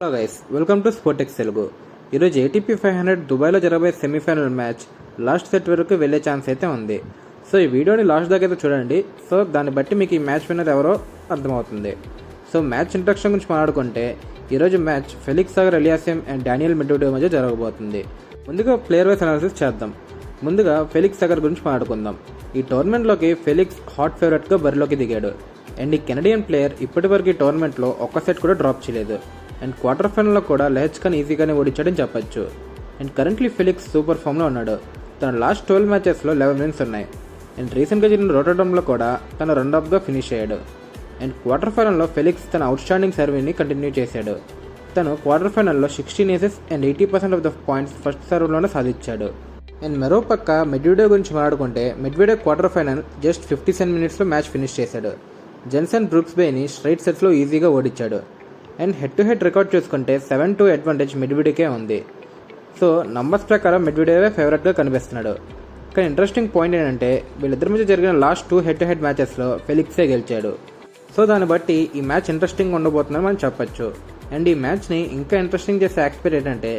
Hello guys, welcome to Sportex Telugu. ఈరోజు ATP 500 దుబాయ్లో జరగబోయే సెమీఫైనల్ మ్యాచ్ లాస్ట్ సెట్ వరకు వెళ్ళే ఛాన్స్ అయితే ఉంది. సో ఈ వీడియోని లాస్ట్ దాకా అయితే చూడండి. సో దాన్ని బట్టి మీకు ఈ మ్యాచ్ విన్నర్ ఎవరో అర్థమవుతుంది. సో మ్యాచ్ ఇంట్రడక్షన్ గురించి మాట్లాడుకుంటే ఈరోజు మ్యాచ్ ఫెలిక్స్ సాగర్ ఎలియాసిమ్ అండ్ డానియల్ మెడ్వెడేవ్ మధ్య జరగబోతుంది. ముందుగా ప్లేయర్ వైస్ అనాలిసిస్ చేద్దాం. ముందుగా ఫెలిక్స్ సాగర్ గురించి మాట్లాడుకుందాం. ఈ టోర్నమెంట్లోకి ఫెలిక్స్ హాట్ ఫేవరెట్గా బరిలోకి దిగాడు. అండ్ ఈ కెనడియన్ ప్లేయర్ ఇప్పటివరకు ఈ టోర్నమెంట్లో ఒక్క సెట్ కూడా డ్రాప్ చేయలేదు. అండ్ క్వార్టర్ ఫైనల్లో కూడా లెహెచ్కాని ఈజీగానే ఓడించాడని చెప్పొచ్చు. అండ్ కరెంట్లీ ఫెలిక్స్ సూపర్ ఫామ్లో ఉన్నాడు. తన లాస్ట్ 12 మ్యాచెస్లో 11 విన్స్ ఉన్నాయి. అండ్ రీసెంట్గా జరిగిన రోటర్డమ్లో కూడా తన రన్అప్గా ఫినిష్ అయ్యాడు. అండ్ క్వార్టర్ ఫైనల్లో ఫెలిక్స్ తన అవుట్స్టాండింగ్ సర్వీని కంటిన్యూ చేశాడు. తను క్వార్టర్ ఫైనల్లో 16 aces and 80% of the points first సర్వ్లోనే సాధించాడు. అండ్ మరో పక్క మెడ్వెడేవ్ గురించి మాట్లాడుకుంటే మెడ్వెడేవ్ క్వార్టర్ ఫైనల్ జస్ట్ 57 మినిట్స్లో మ్యాచ్ ఫినిష్ చేశాడు. జెన్సన్ బ్రూక్స్ బేని స్ట్రైట్ సెట్స్లో ఈజీగా ఓడించాడు. And head to head record చూసుకుంటే 7-2 అడ్వాంటేజ్ మెడ్వెడేవ్కే ఉంది. సో నంబర్స్ ప్రకారం మెడ్వెడేవే ఫేవరెట్గా కనిపిస్తున్నాడు. కానీ ఇంట్రెస్టింగ్ పాయింట్ ఏంటంటే వీళ్ళిద్దరి మధ్య జరిగిన లాస్ట్ 2 హెడ్ టు హెడ్ మ్యాచెస్లో ఫెలిక్సే గెలిచాడు. సో దాన్ని బట్టి ఈ మ్యాచ్ ఇంట్రెస్టింగ్ ఉండబోతుందని మనం చెప్పొచ్చు. అండ్ ఈ మ్యాచ్ని ఇంకా ఇంట్రెస్టింగ్ చేసే ఆస్పెక్ట్ ఏంటంటే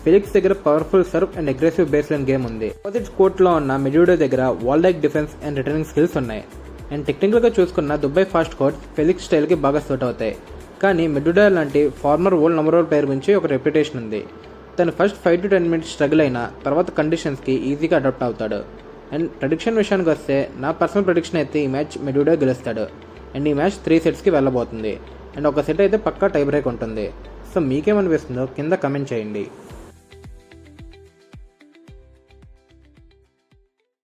ఫెలిక్స్ దగ్గర powerful serve and aggressive base line game ఉంది. ఆపోజిట్ కోర్ట్లో ఉన్న మెడ్వెడేవ్ దగ్గర wall like defence and returning skills ఉన్నాయి. అండ్ టెక్నికల్గా చూసుకున్న దుబాయ్ ఫాస్ట్ కోర్ట్స్ ఫెలిక్స్ స్టైల్కి బాగా సూట్ అవుతాయి. కానీ మెడ్వెడేవ్ లాంటి ఫార్మర్ వరల్డ్ నంబర్ 1 ప్లేయర్ గురించి ఒక రెప్యుటేషన్ ఉంది. తను ఫస్ట్ 5 to 10 మినిట్స్ స్ట్రగుల్ అయినా తర్వాత కండిషన్స్కి ఈజీగా అడాప్ట్ అవుతాడు. అండ్ ప్రెడిక్షన్ విషయానికి వస్తే నా పర్సనల్ ప్రెడిక్షన్ అయితే ఈ మ్యాచ్ మెడ్వెడేవ్ గెలుస్తాడు. అండ్ ఈ మ్యాచ్ 3 సెట్స్కి వెళ్ళబోతుంది. అండ్ ఒక సెట్ అయితే పక్కా టై బ్రేక్ ఉంటుంది. సో మీకేమనిపిస్తుందో కింద కమెంట్ చేయండి.